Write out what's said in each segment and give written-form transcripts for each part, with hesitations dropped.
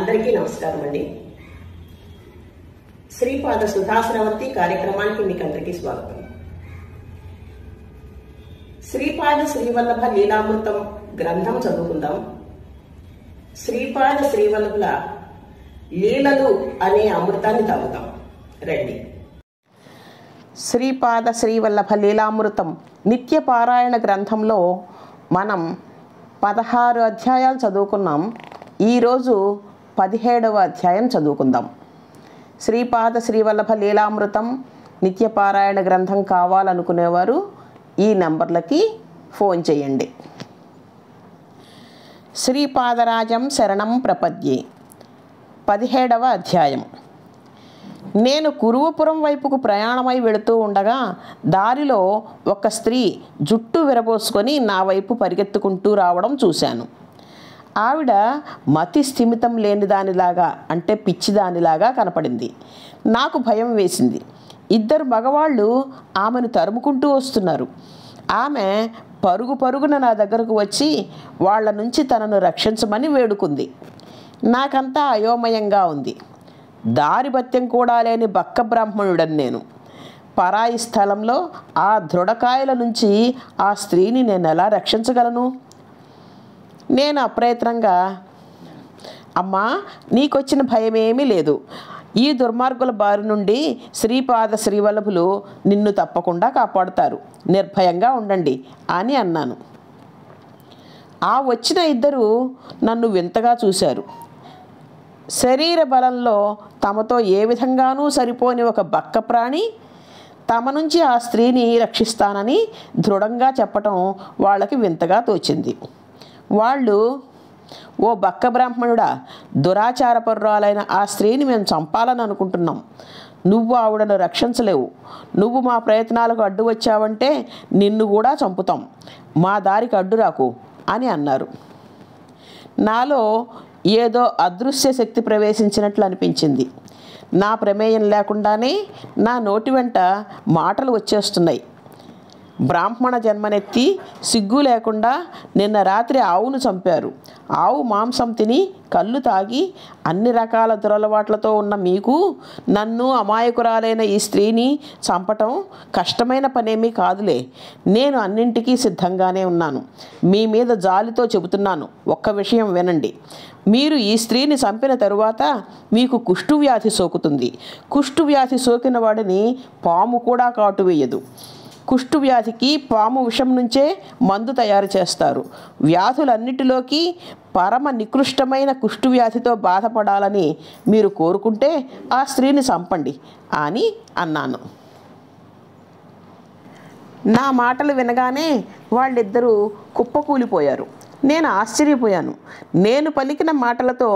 అందరికీ నమస్కారం అండి. శ్రీపాద సుధాశ్రవంతి కార్యక్రమానికి మీకు అందరికీ స్వాగతం. శ్రీపాద శ్రీవల్లభ లీలామృతం గ్రంథం చదువుకుందాం. శ్రీపాద శ్రీవల్లభుల లీలలు అనే అమృతాన్ని తాగుతాం రండి. శ్రీపాద శ్రీవల్లభ లీలామృతం నిత్య పారాయణ గ్రంథంలో మనం 16 అధ్యాయాలు చదువుకున్నాం. ఈరోజు 17వ అధ్యాయం చదువుకుందాం. శ్రీపాద శ్రీవల్లభ లీలామృతం నిత్య పారాయణ గ్రంథం కావాలనుకునేవారు ఈ నంబర్లకి ఫోన్ చేయండి. శ్రీపాదరాజం శరణం ప్రపద్యే 17వ అధ్యాయం. నేను కురువపురం వైపుకు ప్రయాణమై వెళుతూ ఉండగా దారిలో ఒక స్త్రీ జుట్టు విరబోసుకొని నా వైపు పరిగెత్తుకుంటూ రావడం చూశాను. ఆవిడ మతి స్థిమితం లేని దానిలాగా, అంటే పిచ్చిదానిలాగా కనపడింది. నాకు భయం వేసింది. 2 మగవాళ్ళు ఆమెను తరుముకుంటూ వస్తున్నారు. ఆమె పరుగు పరుగున నా దగ్గరకు వచ్చి వాళ్ళ నుంచి తనను రక్షించమని వేడుకుంది. నాకంతా అయోమయంగా ఉంది. దారిభత్యం కూడా లేని బక్క బ్రాహ్మణుడని నేను. పరాయి స్థలంలో ఆ దృఢకాయల నుంచి ఆ స్త్రీని నేను ఎలా రక్షించగలను? నేను అప్రయత్నంగా, అమ్మా, నీకొచ్చిన భయమేమీ లేదు. ఈ దుర్మార్గుల బారి నుండి శ్రీపాద శ్రీవల్లభులు నిన్ను తప్పకుండా కాపాడుతారు. నిర్భయంగా ఉండండి అని అన్నాను. ఆ వచ్చిన 2 నన్ను వింతగా చూశారు. శరీర బలంలో తమతో ఏ విధంగానూ సరిపోని ఒక బక్క ప్రాణి తమ నుంచి ఆ స్త్రీని రక్షిస్తానని దృఢంగా చెప్పటం వాళ్ళకి వింతగా తోచింది. వాళ్ళు, ఓ బక్క బ్రాహ్మణుడా, దురాచారపరురాలైన ఆ స్త్రీని మేము చంపాలని అనుకుంటున్నాం. నువ్వు ఆవిడను రక్షించలేవు. నువ్వు మా ప్రయత్నాలకు అడ్డు వచ్చావంటే నిన్ను కూడా చంపుతాం. మా దారికి అడ్డు రాకు అని అన్నారు. నాలో ఏదో అదృశ్య శక్తి ప్రవేశించినట్లు అనిపించింది. నా ప్రమేయం లేకుండానే నా నోటి వెంట మాటలు వచ్చేస్తున్నాయి. బ్రాహ్మణ జన్మనెత్తి సిగ్గు లేకుండా నిన్న రాత్రి ఆవును చంపారు. ఆవు మాంసం తిని కళ్ళు తాగి అన్ని రకాల దురలవాట్లతో ఉన్న మీకు నన్ను, అమాయకురాలైన ఈ స్త్రీని చంపటం కష్టమైన పనేమీ కాదులే. నేను అన్నింటికీ సిద్ధంగానే ఉన్నాను. మీ మీద జాలితో చెబుతున్నాను. ఒక్క విషయం వినండి. మీరు ఈ స్త్రీని చంపిన తరువాత మీకు కుష్ఠువ్యాధి సోకుతుంది. కుష్ఠువ్యాధి సోకిన వాడిని పాము కూడా కాటు వేయదు. కుష్ఠువ్యాధికి పాము విషం నుంచే మందు తయారు చేస్తారు. వ్యాధులన్నిటిలోకి పరమ నికృష్టమైన కుష్ఠువ్యాధితో బాధపడాలని మీరు కోరుకుంటే ఆ స్త్రీని చంపండి అని అన్నాను. నా మాటలు వినగానే వాళ్ళిద్దరూ కుప్పకూలిపోయారు. నేను ఆశ్చర్యపోయాను. నేను పలికిన మాటలతో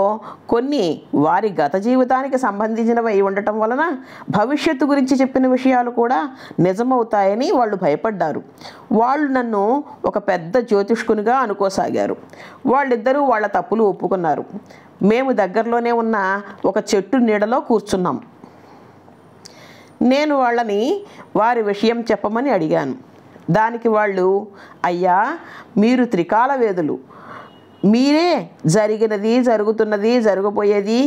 కొన్ని వారి గత జీవితానికి సంబంధించినవి అయి ఉండటం వలన భవిష్యత్తు గురించి చెప్పిన విషయాలు కూడా నిజమవుతాయని వాళ్ళు భయపడ్డారు. వాళ్ళు నన్ను ఒక పెద్ద జ్యోతిష్కునిగా అనుకోసాగారు. వాళ్ళిద్దరూ వాళ్ళ తప్పులు ఒప్పుకున్నారు. మేము దగ్గరలోనే ఉన్న ఒక చెట్టు నీడలో కూర్చున్నాం. నేను వాళ్ళని వారి విషయం చెప్పమని అడిగాను. దానికి వాళ్ళు, అయ్యా, మీరు త్రికాల వేదులు. మీరే జరిగినది, జరుగుతున్నది, జరగబోయేది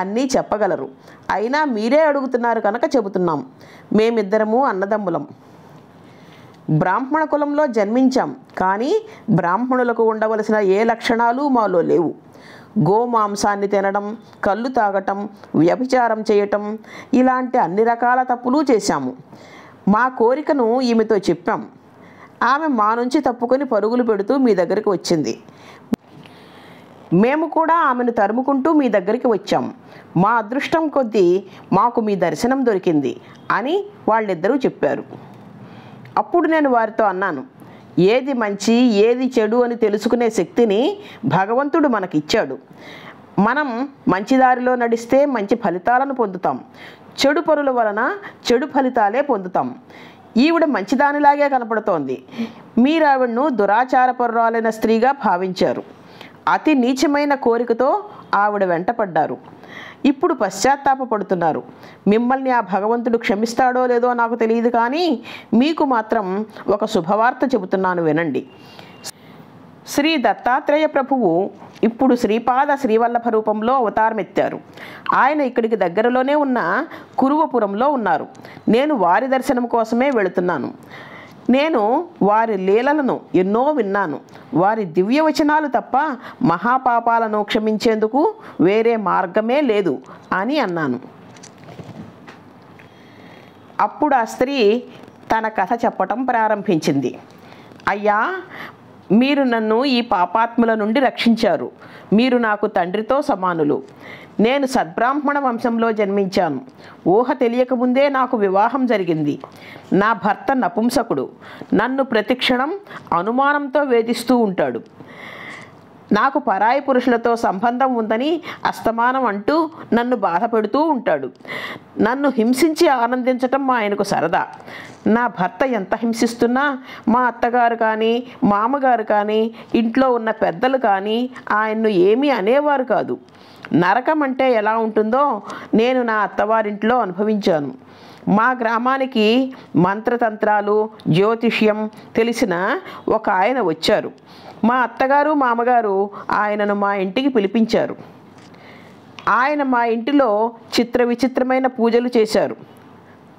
అన్నీ చెప్పగలరు. అయినా మీరే అడుగుతున్నారు కనుక చెబుతున్నాం. మేమిద్దరము అన్నదమ్ములం. బ్రాహ్మణ కులంలో జన్మించాం. కానీ బ్రాహ్మణులకు ఉండవలసిన ఏ లక్షణాలు మాలో లేవు. గోమాంసాన్ని తినడం, కళ్ళు తాగటం, వ్యభిచారం చేయటం, ఇలాంటి అన్ని రకాల తప్పులు చేశాము. మా కోరికను ఈమెతో చెప్పాం. ఆమె మా నుంచి తప్పుకొని పరుగులు పెడుతూ మీ దగ్గరికి వచ్చింది. మేము కూడా ఆమెను తరుముకుంటూ మీ దగ్గరికి వచ్చాం. మా అదృష్టం కొద్దీ మాకు మీ దర్శనం దొరికింది అని వాళ్ళిద్దరూ చెప్పారు. అప్పుడు నేను వారితో అన్నాను, ఏది మంచి ఏది చెడు అని తెలుసుకునే శక్తిని భగవంతుడు మనకిచ్చాడు. మనం మంచి దారిలో నడిస్తే మంచి ఫలితాలను పొందుతాం. చెడు పనుల వలన చెడు ఫలితాలే పొందుతాం. ఈవిడ మంచిదానిలాగే కనపడుతోంది. మీరు ఆవిడను దురాచారపరురాలైన స్త్రీగా భావించారు. అతి నీచమైన కోరికతో ఆవిడ వెంటపడ్డారు. ఇప్పుడు పశ్చాత్తాపపడుతున్నారు. మిమ్మల్ని ఆ భగవంతుడు క్షమిస్తాడో లేదో నాకు తెలియదు, కానీ మీకు మాత్రం ఒక శుభవార్త చెబుతున్నాను వినండి. శ్రీ దత్తాత్రేయ ప్రభువు ఇప్పుడు శ్రీపాద శ్రీవల్లభ రూపంలో అవతారమెత్తారు. ఆయన ఇక్కడికి దగ్గరలోనే ఉన్న కురువపురంలో ఉన్నారు. నేను వారి దర్శనం కోసమే వెళుతున్నాను. నేను వారి లీలలను ఎన్నో విన్నాను. వారి దివ్యవచనాలు తప్ప మహాపాపాలను క్షమించేందుకు వేరే మార్గమే లేదు అని అన్నాను. అప్పుడు ఆ స్త్రీ తన కథ చెప్పటం ప్రారంభించింది. అయ్యా, మీరు నన్ను ఈ పాపాత్ముల నుండి రక్షించారు. మీరు నాకు తండ్రితో సమానులు. నేను సద్బ్రాహ్మణ వంశంలో జన్మించాను. ఊహ తెలియకముందే నాకు వివాహం జరిగింది. నా భర్త నపుంసకుడు. నన్ను ప్రతిక్షణం అనుమానంతో వేధిస్తూ ఉంటాడు. నాకు పరాయి పురుషులతో సంబంధం ఉందని అస్తమానం అంటూ నన్ను బాధ పెడుతూ ఉంటాడు. నన్ను హింసించి ఆనందించటం ఆయనకు సరదా. నా భర్త ఎంత హింసిస్తున్నా మా అత్తగారు కానీ మామగారు కానీ ఇంట్లో ఉన్న పెద్దలు కానీ ఆయన్ను ఏమీ అనేవారు కాదు. నరకం అంటే ఎలా ఉంటుందో నేను నా అత్తవారింట్లో అనుభవించాను. మా గ్రామానికి మంత్రతంత్రాలు జ్యోతిష్యం తెలిసిన ఒక ఆయన వచ్చారు. మా అత్తగారు మామగారు ఆయనను మా ఇంటికి పిలిపించారు. ఆయన మా ఇంటిలో చిత్ర విచిత్రమైన పూజలు చేశారు.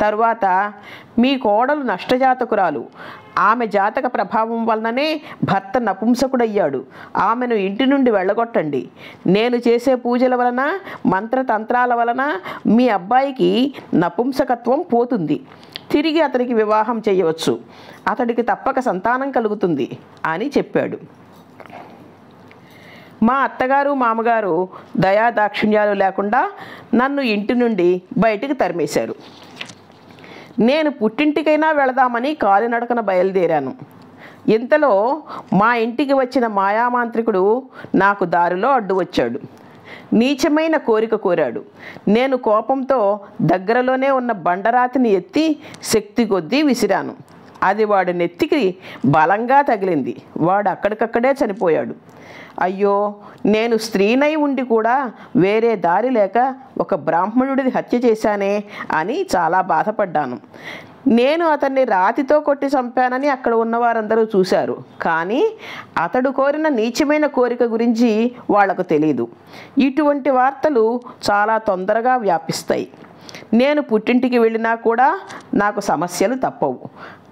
తరువాత మీ కోడలు నష్టజాతకురాలు. ఆమె జాతక ప్రభావం వలననే భర్త నపుంసకుడయ్యాడు. ఆమెను ఇంటి నుండి వెళ్ళగొట్టండి. నేను చేసే పూజల వలన మంత్రతంత్రాల వలన మీ అబ్బాయికి నపుంసకత్వం పోతుంది. తిరిగి అతనికి వివాహం చేయవచ్చు. అతడికి తప్పక సంతానం కలుగుతుంది అని చెప్పాడు. మా అత్తగారు మామగారు దయాదాక్షిణ్యాలు లేకుండా నన్ను ఇంటి నుండి బయటికి తరిమేశారు. నేను పుట్టింటికైనా వెళదామని కాలినడకన బయలుదేరాను. ఇంతలో మా ఇంటికి వచ్చిన మాయామాంత్రికుడు నాకు దారిలో అడ్డు వచ్చాడు. నీచమైన కోరిక కోరాడు. నేను కోపంతో దగ్గరలోనే ఉన్న బండరాతిని ఎత్తి శక్తి కొద్దీ విసిరాను. అది వాడి నెత్తికి బలంగా తగిలింది. వాడు అక్కడికక్కడే చనిపోయాడు. అయ్యో, నేను స్త్రీనై ఉండి కూడా వేరే దారి లేక ఒక బ్రాహ్మణుడిని హత్య చేశానే అని చాలా బాధపడ్డాను. నేను అతన్ని రాతితో కొట్టి చంపానని అక్కడ ఉన్నవారందరూ చూశారు. కానీ అతడు కోరిన నీచమైన కోరిక గురించి వాళ్లకు తెలియదు. ఇటువంటి వార్తలు చాలా తొందరగా వ్యాపిస్తాయి. నేను పుట్టింటికి వెళ్ళినా కూడా నాకు సమస్యలు తప్పవు.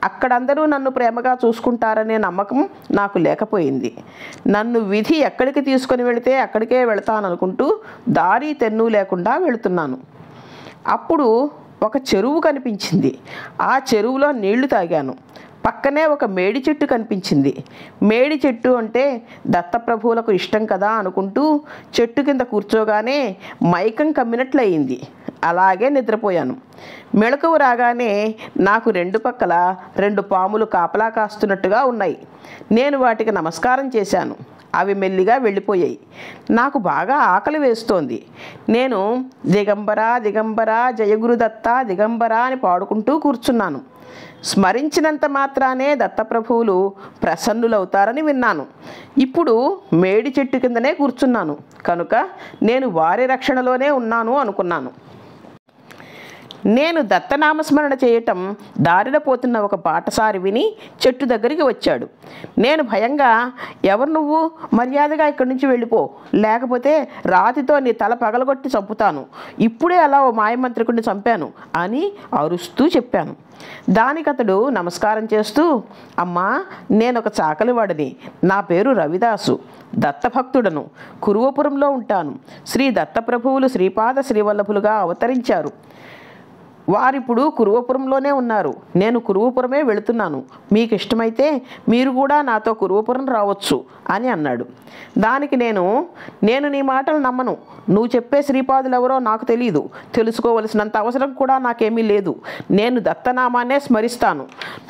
అక్కడందరూ నన్ను ప్రేమగా చూసుకుంటారనే నమ్మకం నాకు లేకపోయింది. నన్ను విధి ఎక్కడికి తీసుకొని వెళితే అక్కడికే వెళతాననుకుంటూ దారి తెన్ను లేకుండా వెళుతున్నాను. అప్పుడు ఒక చెరువు కనిపించింది. ఆ చెరువులో నీళ్లు తాగాను. పక్కనే ఒక మేడి చెట్టు కనిపించింది. మేడి చెట్టు అంటే దత్తప్రభువులకు ఇష్టం కదా అనుకుంటూ చెట్టు కింద కూర్చోగానే మైకం కమ్మినట్లయింది. అలాగే నిద్రపోయాను. మెళకువ రాగానే నాకు రెండు పక్కల 2 పాములు కాపలా కాస్తున్నట్టుగా ఉన్నాయి. నేను వాటికి నమస్కారం చేశాను. అవి మెల్లిగా వెళ్ళిపోయాయి. నాకు బాగా ఆకలి వేస్తోంది. నేను దిగంబర దిగంబర జయగురుదత్త దిగంబర అని పాడుకుంటూ కూర్చున్నాను. స్మరించినంత మాత్రానే దత్తప్రభువులు ప్రసన్నులవుతారని విన్నాను. ఇప్పుడు మేడి చెట్టు కిందనే కూర్చున్నాను కనుక నేను వారి రక్షణలోనే ఉన్నాను అనుకున్నాను. నేను దత్తనామస్మరణ చేయటం దారిన పోతున్న ఒక బాటసారి విని చెట్టు దగ్గరికి వచ్చాడు. నేను భయంగా, ఎవరు నువ్వు? మర్యాదగా ఇక్కడి నుంచి వెళ్ళిపో, లేకపోతే రాతితో నీ తల పగలగొట్టి చంపుతాను. ఇప్పుడే అలా ఓ మాయమంత్రికుడిని చంపాను అని అరుస్తూ చెప్పాను. దానికి అతడు నమస్కారం చేస్తూ, అమ్మా, నేనొక చాకలివాడిని. నా పేరు రవిదాసు. దత్తభక్తుడను. కురువపురంలో ఉంటాను. శ్రీ దత్తప్రభువులు శ్రీపాద శ్రీవల్లభులుగా అవతరించారు. వారిప్పుడు కురువపురంలోనే ఉన్నారు. నేను కురువపురమే వెళుతున్నాను. మీకు ఇష్టమైతే మీరు కూడా నాతో కురువపురం రావచ్చు అని అన్నాడు. దానికి నేను నీ మాటలు నమ్మను. నువ్వు చెప్పే శ్రీపాదులు ఎవరో నాకు తెలియదు. తెలుసుకోవలసినంత అవసరం కూడా నాకేమీ లేదు. నేను దత్తనామాన్నే స్మరిస్తాను.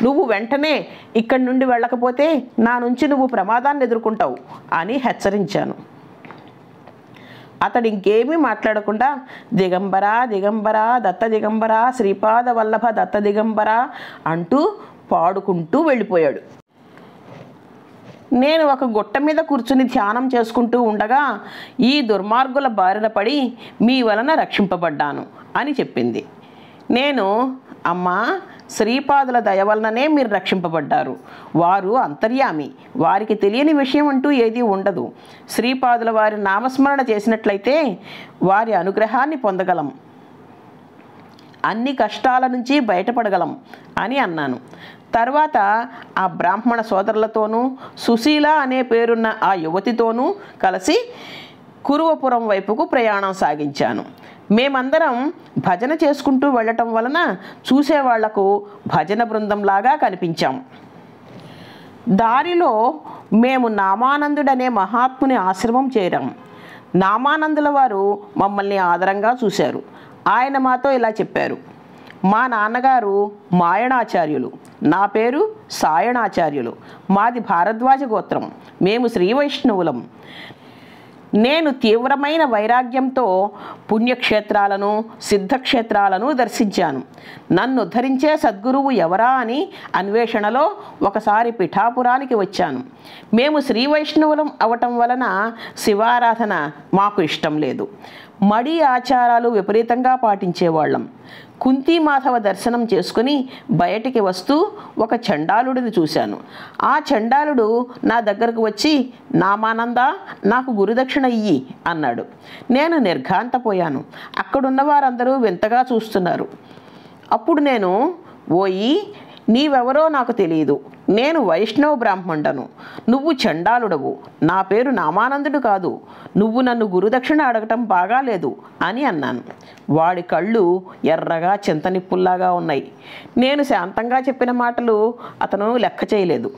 నువ్వు వెంటనే ఇక్కడి నుండి వెళ్ళకపోతే నా నుంచి నువ్వు ప్రమాదాన్ని ఎదుర్కొంటావు అని హెచ్చరించాను. అతడు ఇంకేమీ మాట్లాడకుండా దిగంబర దిగంబర దత్త దిగంబర శ్రీపాద వల్లభ దత్త దిగంబర అంటూ పాడుకుంటూ వెళ్ళిపోయాడు. నేను ఒక గుట్ట మీద కూర్చుని ధ్యానం చేసుకుంటూ ఉండగా ఈ దుర్మార్గుల బారిన పడి మీ వలన రక్షింపబడ్డాను అని చెప్పింది. నేను, అమ్మా, శ్రీపాదుల దయ వలననే మీరు రక్షింపబడ్డారు. వారు అంతర్యామి, వారికి తెలియని విషయం అంటూ ఏదీ ఉండదు. శ్రీపాదుల వారి నామస్మరణ చేసినట్లయితే వారి అనుగ్రహాన్ని పొందగలం, అన్ని కష్టాల నుంచి బయటపడగలం అని అన్నాను. తర్వాత ఆ బ్రాహ్మణ సోదరులతోనూ సుశీల అనే పేరున్న ఆ యువతితోనూ కలిసి కురువపురం వైపుకు ప్రయాణం సాగించాను. మేమందరం భజన చేసుకుంటూ వెళ్ళటం వలన చూసేవాళ్లకు భజన బృందంలాగా కనిపించాం. దారిలో మేము నామానందుడనే మహాత్ముని ఆశ్రమం చేరాం. నామానందుల వారు మమ్మల్ని ఆదరంగా చూశారు. ఆయన మాతో ఇలా చెప్పారు: మా నాన్నగారు మాయణాచార్యులు, నా పేరు సాయణాచార్యులు, మాది భారద్వాజ గోత్రం, మేము శ్రీ వైష్ణవులం. నేను తీవ్రమైన వైరాగ్యంతో పుణ్యక్షేత్రాలను సిద్ధక్షేత్రాలను దర్శించాను. నన్ను ఉద్ధరించే సద్గురువు ఎవరా అని అన్వేషణలో ఒకసారి పిఠాపురానికి వచ్చాను. మేము శ్రీ వైష్ణవులం అవటం వలన శివారాధన మాకు ఇష్టం లేదు. మడి ఆచారాలు విపరీతంగా పాటించేవాళ్ళం. కుంతీమాధవ దర్శనం చేసుకుని బయటికి వస్తూ ఒక చండాలుడిని చూశాను. ఆ చండాలుడు నా దగ్గరకు వచ్చి, నామానంద, నాకు గురుదక్షిణ ఇయ్యి అన్నాడు. నేను నిర్ఘాంతపోయాను. అక్కడున్న వారందరూ వింతగా చూస్తున్నారు. అప్పుడు నేను, ఓయి, నీవెవరో నాకు తెలియదు, నేను వైష్ణవ బ్రాహ్మణుడను, నువ్వు చండాలుడవు, నా పేరు నామానందుడు కాదు, నువ్వు నన్ను గురుదక్షిణ అడగటం బాగాలేదు అని అన్నాను. వాడి కళ్ళు ఎర్రగా చింతనిప్పుల్లాగా ఉన్నాయి. నేను శాంతంగా చెప్పిన మాటలు అతను లెక్క చేయలేదు.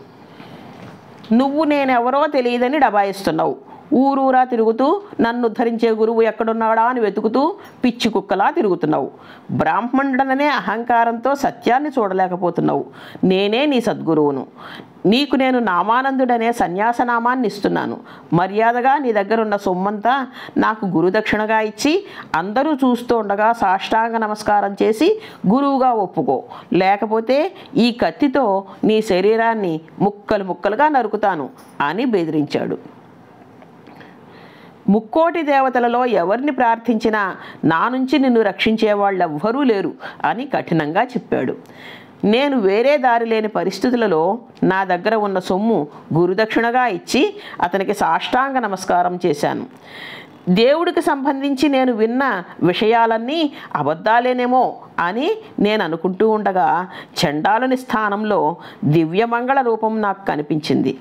నువ్వు నేనెవరో తెలియదని డబాయిస్తున్నావు. ఊరూరా తిరుగుతూ నన్ను ఉద్ధరించే గురువు ఎక్కడున్నాడా అని వెతుకుతూ పిచ్చి కుక్కలా తిరుగుతున్నావు. బ్రాహ్మణుడననే అహంకారంతో సత్యాన్ని చూడలేకపోతున్నావు. నేనే నీ సద్గురువును. నీకు నేను నామానందుడనే సన్యాసనామాన్ని ఇస్తున్నాను. మర్యాదగా నీ దగ్గరున్న సొమ్మంతా నాకు గురుదక్షిణగా ఇచ్చి అందరూ చూస్తూ ఉండగా సాష్టాంగ నమస్కారం చేసి గురువుగా ఒప్పుకో, లేకపోతే ఈ కత్తితో నీ శరీరాన్ని ముక్కలు ముక్కలుగా నరుకుతాను అని బెదిరించాడు. ముక్కోటి దేవతలలో ఎవరిని ప్రార్థించినా నా నుంచి నిన్ను రక్షించే వాళ్ళెవ్వరూ లేరు అని కఠినంగా చెప్పాడు. నేను వేరే దారి లేని పరిస్థితులలో నా దగ్గర ఉన్న సొమ్ము గురుదక్షిణగా ఇచ్చి అతనికి సాష్టాంగ నమస్కారం చేశాను. దేవుడికి సంబంధించి నేను విన్న విషయాలన్నీ అబద్ధాలేనేమో అని నేను అనుకుంటూ ఉండగా చండాలుని స్థానంలో దివ్యమంగళ రూపం నాకు కనిపించింది.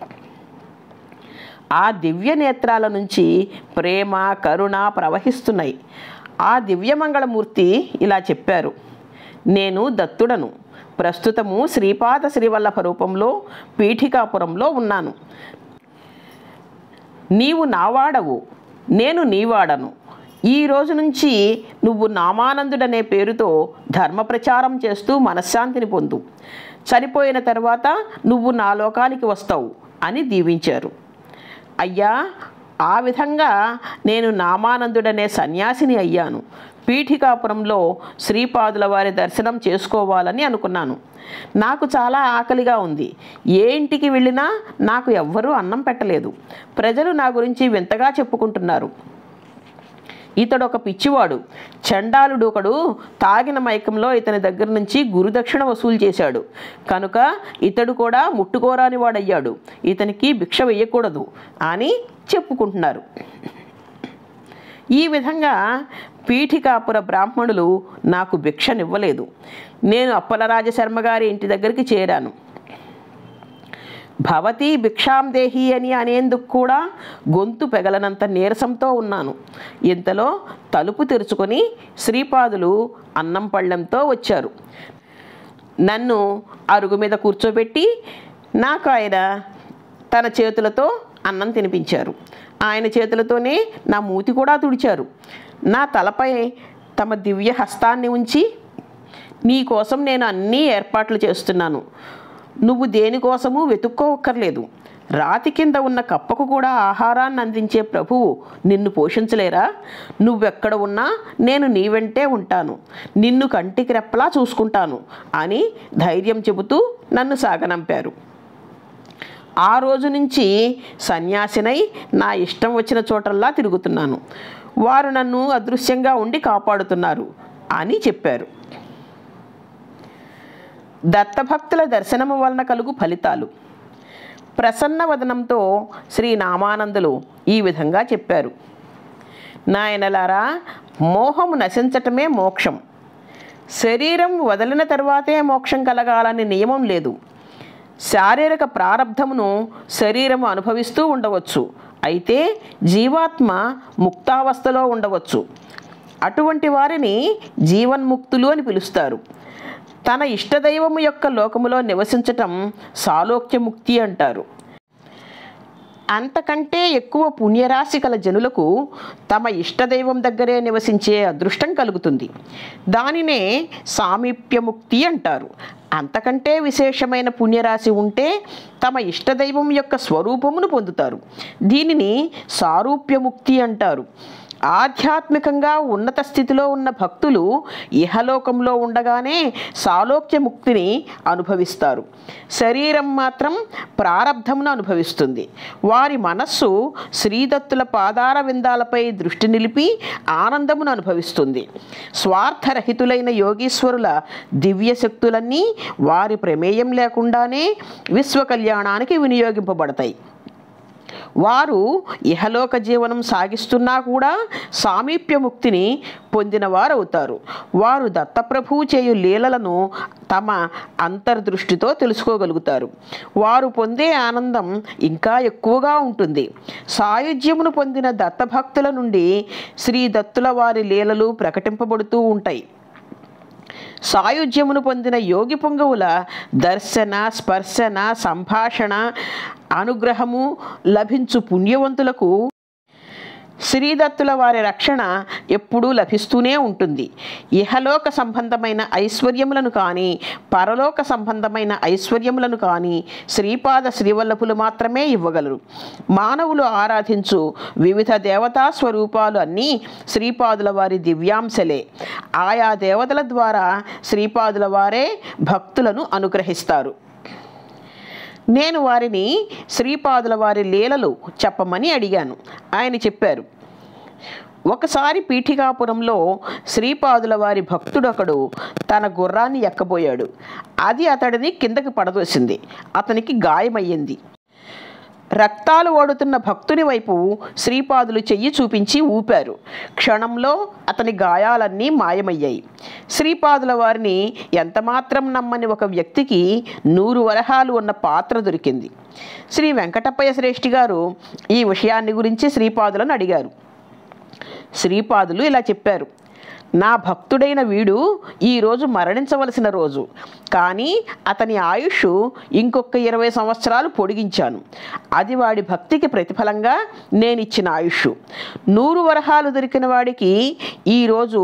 ఆ దివ్య నేత్రాల నుంచి ప్రేమ, కరుణ ప్రవహిస్తున్నాయి. ఆ దివ్యమంగళమూర్తి ఇలా చెప్పారు: నేను దత్తుడను. ప్రస్తుతము శ్రీపాద శ్రీవల్లభ రూపంలో పీఠికాపురంలో ఉన్నాను. నీవు నావాడవు, నేను నీవాడను. ఈ రోజు నుంచి నువ్వు నామానందుడనే పేరుతో ధర్మ ప్రచారం చేస్తూ మనశ్శాంతిని పొందు. చనిపోయిన తర్వాత నువ్వు నా లోకానికి వస్తావు అని దీవించారు. అయ్యా, ఆ విధంగా నేను నామానందుడనే సన్యాసిని అయ్యాను. పీఠికాపురంలో శ్రీపాదుల వారి దర్శనం చేసుకోవాలని అనుకున్నాను. నాకు చాలా ఆకలిగా ఉంది. ఏ ఇంటికి వెళ్ళినా నాకు ఎవ్వరూ అన్నం పెట్టలేదు. ప్రజలు నా గురించి వింతగా చెప్పుకుంటున్నారు. ఇతడు ఒక పిచ్చివాడు, చండాలుడు ఒకడు తాగిన మైకంలో ఇతని దగ్గర నుంచి గురుదక్షిణ వసూలు చేశాడు కనుక ఇతడు కూడా ముట్టుకోరాని వాడయ్యాడు. ఇతనికి భిక్ష వేయకూడదు అని చెప్పుకుంటున్నారు. ఈ విధంగా పీఠికాపుర బ్రాహ్మణులు నాకు భిక్షనివ్వలేదు. నేను అప్పలరాజశర్మ గారి ఇంటి దగ్గరికి చేరాను. భవతి భిక్షాం దేహి అని అనేందుకు కూడా గొంతు పెగలనంత నీరసంతో ఉన్నాను. ఇంతలో తలుపు తెరుచుకొని శ్రీపాదులు అన్నం పళ్ళెంతో వచ్చారు. నన్ను అరుగు మీద కూర్చోబెట్టి నాకు ఆయన తన చేతులతో అన్నం తినిపించారు. ఆయన చేతులతోనే నా మూతి కూడా తుడిచారు. నా తలపై తమ దివ్య హస్తాన్ని ఉంచి, నీ కోసం నేను అన్నీ ఏర్పాట్లు చేస్తున్నాను, నువ్వు దేనికోసమూ వెతుక్కోవక్కర్లేదు. రాతి కింద ఉన్న కప్పకు కూడా ఆహారాన్ని అందించే ప్రభువు నిన్ను పోషించలేరా? నువ్వెక్కడ ఉన్నా నేను నీ వెంటే ఉంటాను, నిన్ను కంటికి రెప్పలా చూసుకుంటాను అని ధైర్యం చెబుతూ నన్ను సాగనంపారు. ఆ రోజు నుంచి సన్యాసినై నా ఇష్టం వచ్చిన చోటల్లా తిరుగుతున్నాను. వారు నన్ను అదృశ్యంగా ఉండి కాపాడుతున్నారు అని చెప్పారు. దత్తభక్తుల దర్శనము వలన కలుగు ఫలితాలు. ప్రసన్న వదనంతో శ్రీ నామానందులు ఈ విధంగా చెప్పారు. నాయనలారా, మోహము నశించటమే మోక్షం. శరీరం వదిలిన తర్వాతే మోక్షం కలగాలని నియమం లేదు. శారీరక ప్రారబ్ధమును శరీరము అనుభవిస్తూ ఉండవచ్చు, అయితే జీవాత్మ ముక్తావస్థలో ఉండవచ్చు. అటువంటి వారిని జీవన్ముక్తులు అని పిలుస్తారు. తన ఇష్టదైవము యొక్క లోకములో నివసించటం సాలోక్యముక్తి అంటారు. అంతకంటే ఎక్కువ పుణ్యరాశి కల జనులకు తమ ఇష్టదైవం దగ్గరే నివసించే అదృష్టం కలుగుతుంది. దానినే సామీప్యముక్తి అంటారు. అంతకంటే విశేషమైన పుణ్యరాశి ఉంటే తమ ఇష్టదైవం యొక్క స్వరూపమును పొందుతారు. దీనిని సారూప్యముక్తి అంటారు. ఆధ్యాత్మికంగా ఉన్నత స్థితిలో ఉన్న భక్తులు ఇహలోకంలో ఉండగానే సాలోక్యముక్తిని అనుభవిస్తారు. శరీరం మాత్రం ప్రారబ్ధమును అనుభవిస్తుంది. వారి మనస్సు శ్రీదత్తుల పాదార విందాలపై దృష్టి నిలిపి ఆనందమును అనుభవిస్తుంది. స్వార్థరహితులైన యోగీశ్వరుల దివ్య శక్తులన్నీ వారి ప్రమేయం లేకుండానే విశ్వ కళ్యాణానికి వినియోగింపబడతాయి. వారు ఇహలోక జీవనం సాగిస్తున్నా కూడా సామీప్యముక్తిని పొందిన వారవుతారు. వారు దత్తప్రభువు చేయు లీలలను తమ అంతర్దృష్టితో తెలుసుకోగలుగుతారు. వారు పొందే ఆనందం ఇంకా ఎక్కువగా ఉంటుంది. సాయుధ్యమును పొందిన దత్తభక్తుల నుండి శ్రీ దత్తుల వారి లీలలు ప్రకటింపబడుతూ ఉంటాయి. సాయుధ్యమును పొందిన యోగి పొంగవుల దర్శన, స్పర్శన, సంభాషణ, అనుగ్రహము లభించు పుణ్యవంతులకు శ్రీదత్తుల వారి రక్షణ ఎప్పుడూ లభిస్తూనే ఉంటుంది. ఇహలోక సంబంధమైన ఐశ్వర్యములను కానీ పరలోక సంబంధమైన ఐశ్వర్యములను కానీ శ్రీపాద శ్రీవల్లభులు మాత్రమే ఇవ్వగలరు. మానవులు ఆరాధించు వివిధ దేవతా స్వరూపాలు అన్నీ శ్రీపాదుల వారి దివ్యాంశలే. ఆయా దేవతల ద్వారా శ్రీపాదుల వారే భక్తులను అనుగ్రహిస్తారు. నేను వారిని శ్రీపాదుల వారి లీలలు చెప్పమని అడిగాను. ఆయన చెప్పారు, ఒకసారి పీఠికాపురంలో శ్రీపాదుల వారి భక్తుడొకడు తన గుర్రాన్ని ఎక్కబోయాడు. అది అతడిని కిందకి పడదోసింది. అతనికి గాయమయ్యింది. రక్తాలు ఓడుతున్న భక్తుని వైపు శ్రీపాదులు చెయ్యి చూపించి ఊపారు. క్షణంలో అతని గాయాలన్నీ మాయమయ్యాయి. శ్రీపాదుల వారిని ఎంతమాత్రం నమ్మని ఒక వ్యక్తికి 100 వరహాలు ఉన్న పాత్ర దొరికింది. శ్రీ వెంకటప్పయ్య శ్రేష్ఠి గారు ఈ విషయాన్ని గురించి శ్రీపాదులను అడిగారు. శ్రీపాదులు ఇలా చెప్పారు, నా భక్తుడైన వీడు ఈరోజు మరణించవలసిన రోజు, కానీ అతని ఆయుష్ ఇంకొక 20 సంవత్సరాలు పొడిగించాను. అది వాడి భక్తికి ప్రతిఫలంగా నేనిచ్చిన ఆయుష్. 100 వరహాలు దొరికిన వాడికి ఈరోజు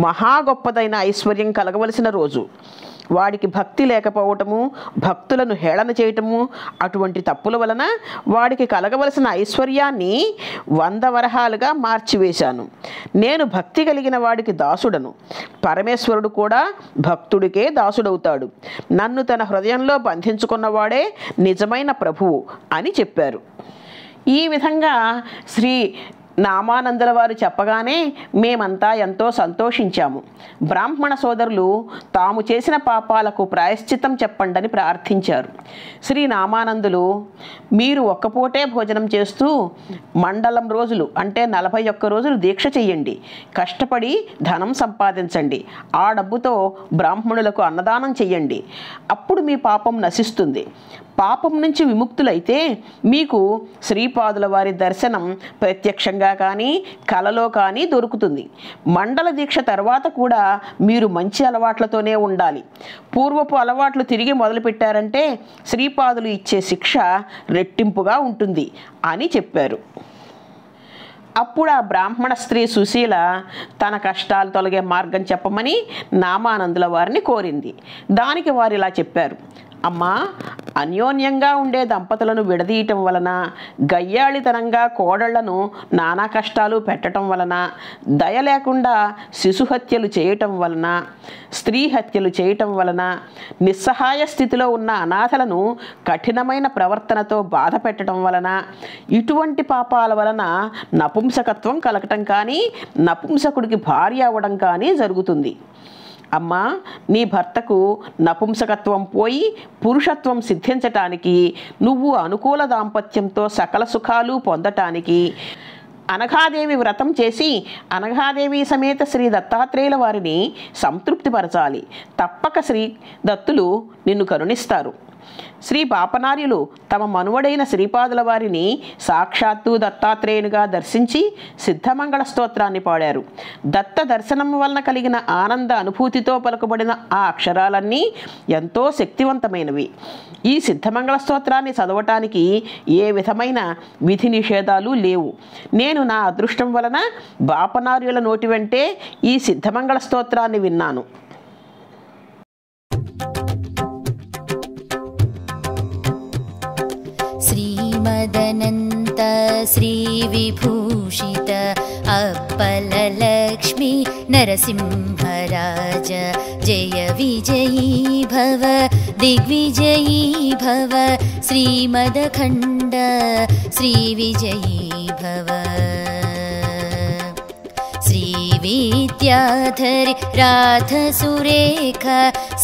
మహా గొప్పదైన ఐశ్వర్యం కలగవలసిన రోజు. వాడికి భక్తి లేకపోవటము, భక్తులను హేళన చేయటము, అటువంటి తప్పుల వలన వాడికి కలగవలసిన ఐశ్వర్యాన్ని 100 వరహాలుగా మార్చివేశాను. నేను భక్తి కలిగిన వాడికి దాసుడను. పరమేశ్వరుడు కూడా భక్తుడికే దాసుడవుతాడు. నన్ను తన హృదయంలో బంధించుకున్నవాడే నిజమైన ప్రభువు అని చెప్పారు. ఈ విధంగా శ్రీ నామానందుల వారు చెప్పగానే మేమంతా ఎంతో సంతోషించాము. బ్రాహ్మణ సోదరులు తాము చేసిన పాపాలకు ప్రాయశ్చిత్తం చెప్పండని ప్రార్థించారు. శ్రీ నామానందులు, మీరు ఒక్కపూటే భోజనం చేస్తూ మండలం రోజులు అంటే 41 రోజులు దీక్ష చెయ్యండి. కష్టపడి ధనం సంపాదించండి. ఆ డబ్బుతో బ్రాహ్మణులకు అన్నదానం చెయ్యండి. అప్పుడు మీ పాపం నశిస్తుంది. పాపం నుంచి విముక్తులైతే మీకు శ్రీపాదుల వారి దర్శనం ప్రత్యక్షంగా కానీ కలలో కానీ దొరుకుతుంది. మండల దీక్ష తర్వాత కూడా మీరు మంచి అలవాట్లతోనే ఉండాలి. పూర్వపు అలవాట్లు తిరిగి మొదలుపెట్టారంటే శ్రీపాదులు ఇచ్చే శిక్ష రెట్టింపుగా ఉంటుంది అని చెప్పారు. అప్పుడు ఆ బ్రాహ్మణ స్త్రీ సుశీల తన కష్టాలు తొలగే మార్గం చెప్పమని నామానందుల వారిని కోరింది. దానికి వారు ఇలా చెప్పారు, అమ్మా, అన్యోన్యంగా ఉండే దంపతులను విడదీయటం వలన, గయ్యాళితనంగా కోడళ్లను నానా కష్టాలు పెట్టడం వలన, దయ లేకుండా శిశుహత్యలు చేయటం వలన, స్త్రీ హత్యలు చేయటం వలన, నిస్సహాయ స్థితిలో ఉన్న అనాథలను కఠినమైన ప్రవర్తనతో బాధ పెట్టడం వలన, ఇటువంటి పాపాల వలన నపుంసకత్వం కలగటం కానీ నపుంసకుడికి భార్య అవ్వడం కానీ జరుగుతుంది. అమ్మా, నీ భర్తకు నపుంసకత్వం పోయి పురుషత్వం సిద్ధించటానికి, నువ్వు అనుకూల దాంపత్యంతో సకల సుఖాలు పొందటానికి అనఘాదేవి వ్రతం చేసి అనఘాదేవి సమేత శ్రీ దత్తాత్రేయుల వారిని సంతృప్తిపరచాలి. తప్పక శ్రీ దత్తులు నిన్ను కరుణిస్తారు. శ్రీ పాపనార్యులు తమ మనువడైన శ్రీపాదుల వారిని సాక్షాత్తు దత్తాత్రేయునిగా దర్శించి సిద్ధమంగళ స్తోత్రాన్ని పాడారు. దత్త దర్శనం వలన కలిగిన ఆనంద అనుభూతితో పలుకబడిన ఆ అక్షరాలన్నీ ఎంతో శక్తివంతమైనవి. ఈ సిద్ధమంగళ స్తోత్రాన్ని చదవటానికి ఏ విధమైన విధి నిషేధాలు లేవు. నేను నా అదృష్టం వలన బాపనార్యుల నోటి వెంటే ఈ సిద్ధమంగళ స్తోత్రాన్ని విన్నాను. श्रीमदनन्त श्रीविभूषित अप्पललक्ष्मी नरसिंहराज जय विजयी भव दिग्विजयी भव श्रीमदखण्ड श्रीविजयी भव श्रीविद्याधर राधसुरेख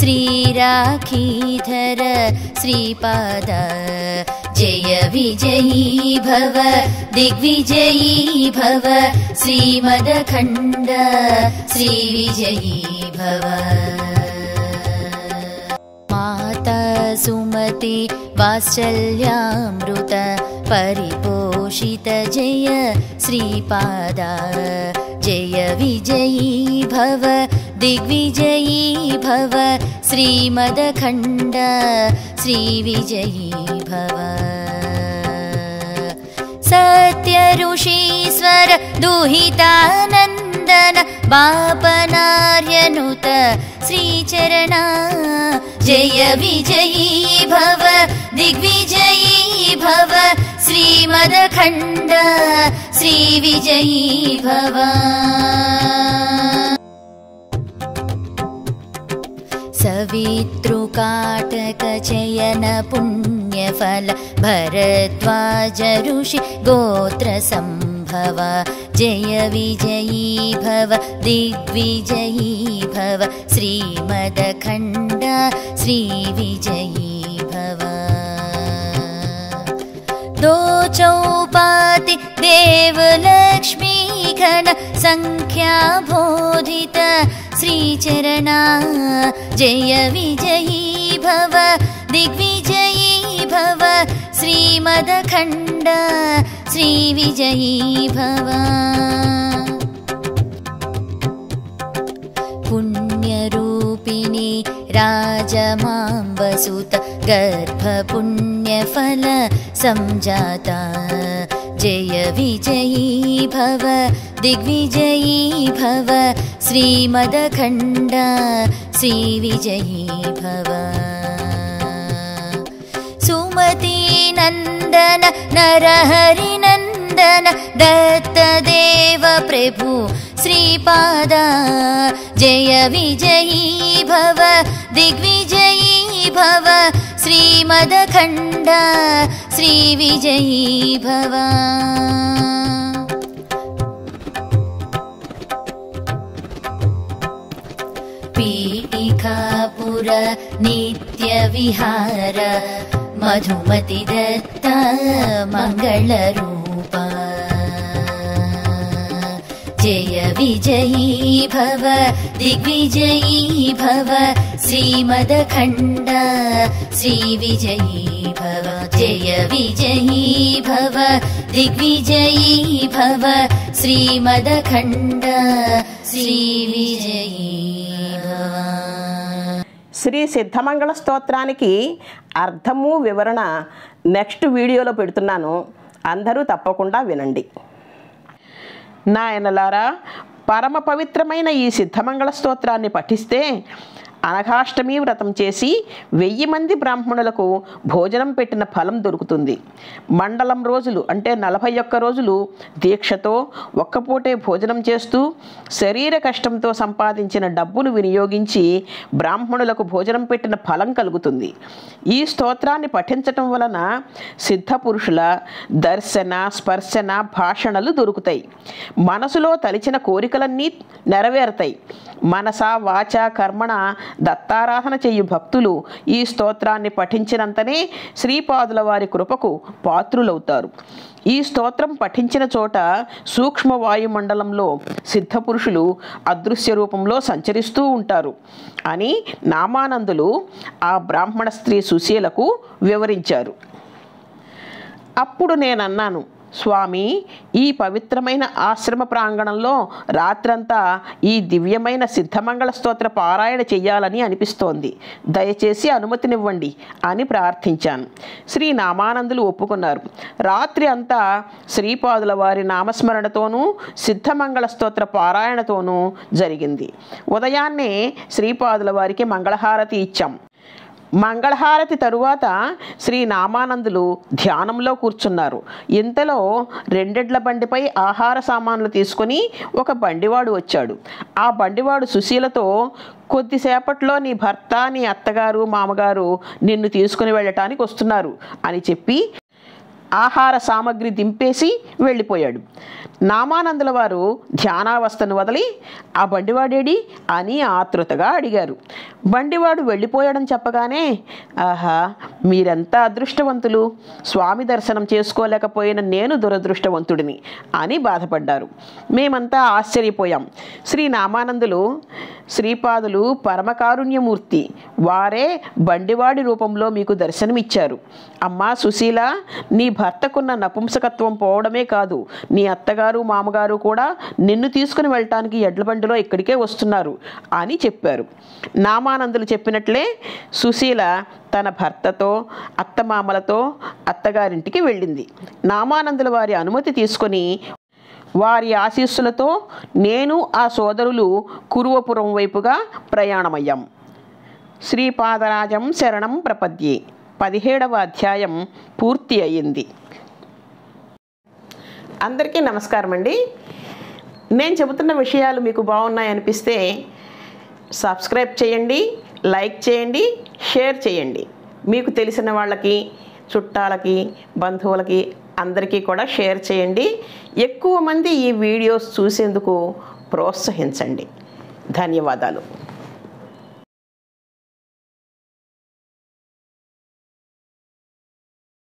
श्रीराखीधर श्रीपाद जय विजयी भव दिग्विजयी भव श्रीमदखण्ड श्रीविजयी भव माता सुमति वात्सल्यामृत परिपोषित जय श्रीपाद जय विजयी भव दिग्विजयी भव श्रीमदखण्ड श्रीविजयी भव सत्य ऋषीश्वर दुहितानन्दन बापनार्यनुत श्रीचरणा जय विजयी भव दिग्विजयी भव श्रीमदखण्ड श्रीविजयी भव सवितृकाटकचयन पुण्यफल भरद्वाज ऋषि गोत्र संभव जय विजयी भव दिग्विजयी भव श्रीमदखण्ड श्रीविजयी भव दो चौपाति देवलक्ष्मी घन संख्या बोधित श्रीचरणा जय विजयी भव दिग्विजयी भव श्रीमदखण्ड श्रीविजयी भव पुण्यरूपिणी राजमाम्बसुत गर्भपुण्यफल संजाता जय विजयी भव दिग्विजयी भव श्रीमदखण्ड श्रीविजयी भव सुमतीनन्दन नरहरिनन्दन दत्तदेव प्रभु श्रीपाद जय विजयी भव दिग्विजयी भव श्रीमदखण्ड श्रीविजयी भव पीठिकापुर नित्यविहार मधुमति दत्त मङ्गलरूप जय विजयी भव दिग्विजयी भव श्रीमदखण्ड श्रीविजयी भव जय विजयी भव दिग्विजयी भव श्रीमदखण्ड श्रीविजयी भव శ్రీ సిద్ధమంగళ స్తోత్రానికి అర్థము వివరణ నెక్స్ట్ వీడియోలో పెడుతున్నాను. అందరూ తప్పకుండా వినండి. నాయనలారా, పరమ పవిత్రమైన ఈ సిద్ధమంగళ స్తోత్రాన్ని పఠిస్తే అనఘాష్టమి వ్రతం చేసి 1000 మంది బ్రాహ్మణులకు భోజనం పెట్టిన ఫలం దొరుకుతుంది. మండలం రోజులు అంటే 41 రోజులు దీక్షతో ఒక్కపూటే భోజనం చేస్తూ శరీర కష్టంతో సంపాదించిన డబ్బును వినియోగించి బ్రాహ్మణులకు భోజనం పెట్టిన ఫలం కలుగుతుంది. ఈ స్తోత్రాన్ని పఠించటం వలన సిద్ధ పురుషుల దర్శన, స్పర్శన, భాషణలు దొరుకుతాయి. మనసులో తలిచిన కోరికలన్నీ నెరవేరుతాయి. మనస, వాచ, కర్మణ దత్తారాధన చేయు భక్తులు ఈ స్తోత్రాన్ని పఠించినంతనే శ్రీపాదుల వారి కృపకు పాత్రులవుతారు. ఈ స్తోత్రం పఠించిన చోట సూక్ష్మ వాయుమండలంలో సిద్ధపురుషులు అదృశ్య రూపంలో సంచరిస్తూ ఉంటారు అని నామానందులు ఆ బ్రాహ్మణ స్త్రీ సుశీలకు వివరించారు. అప్పుడు నేనన్నాను, స్వామి, ఈ పవిత్రమైన ఆశ్రమ ప్రాంగణంలో రాత్రంతా ఈ దివ్యమైన సిద్ధమంగళ స్తోత్ర పారాయణ చెయ్యాలని అనిపిస్తోంది. దయచేసి అనుమతినివ్వండి అని ప్రార్థించాను. శ్రీ నామానందులు ఒప్పుకున్నారు. రాత్రి అంతా శ్రీపాదుల వారి నామస్మరణతోనూ సిద్ధమంగళ స్తోత్ర పారాయణతోనూ జరిగింది. ఉదయాన్నే శ్రీపాదుల వారికి మంగళహారతి ఇచ్చాం. మంగళహారతి తరువాత శ్రీ నామానందులు ధ్యానంలో కూర్చున్నారు. ఇంతలో 2 ఎడ్ల బండిపై ఆహార సామాన్లు తీసుకుని ఒక బండివాడు వచ్చాడు. ఆ బండివాడు సుశీలతో, కొద్దిసేపట్లో నీ భర్త, నీ అత్తగారు, మామగారు నిన్ను తీసుకుని వెళ్ళటానికి వస్తున్నారు అని చెప్పి ఆహార సామగ్రి దింపేసి వెళ్ళిపోయాడు. నామానందుల వారు ధ్యానావస్థను వదిలి ఆ బండివాడేడి అని ఆతృతగా అడిగారు. బండివాడు వెళ్ళిపోయాడని చెప్పగానే, ఆహా, మీరెంత అదృష్టవంతులు, స్వామి దర్శనం చేసుకోలేకపోయిన నేను దురదృష్టవంతుడిని అని బాధపడ్డారు. మేమంతా ఆశ్చర్యపోయాం. శ్రీ నామానందులు, శ్రీపాదులు పరమకారుణ్యమూర్తి, వారే బండివాడి రూపంలో మీకు దర్శనమిచ్చారు. అమ్మా సుశీల, నీ భర్తకున్న నపుంసకత్వం పోవడమే కాదు, నీ అత్తగారు, మామగారు కూడా నిన్ను తీసుకుని వెళ్ళటానికి ఎడ్ల బండిలో ఇక్కడికే వస్తున్నారు అని చెప్పారు. నామానందులు చెప్పినట్లే సుశీల తన భర్తతో, అత్తమామలతో అత్తగారింటికి వెళ్ళింది. నామానందుల వారి అనుమతి తీసుకొని వారి ఆశీస్సులతో నేను, ఆ సోదరులు కురువపురం వైపుగా ప్రయాణమయ్యాం. శ్రీపాదరాజం శరణం ప్రపద్యే 17వ అధ్యాయం పూర్తి అయ్యింది. అందరికీ నమస్కారం అండి. నేను చెబుతున్న విషయాలు మీకు బాగున్నాయనిపిస్తే సబ్స్క్రైబ్ చేయండి, లైక్ చేయండి, షేర్ చేయండి. మీకు తెలిసిన వాళ్ళకి, చుట్టాలకి, బంధువులకి అందరికీ కూడా షేర్ చేయండి. ఎక్కువ మంది ఈ వీడియోస్ చూసేందుకు ప్రోత్సహించండి. ధన్యవాదాలు.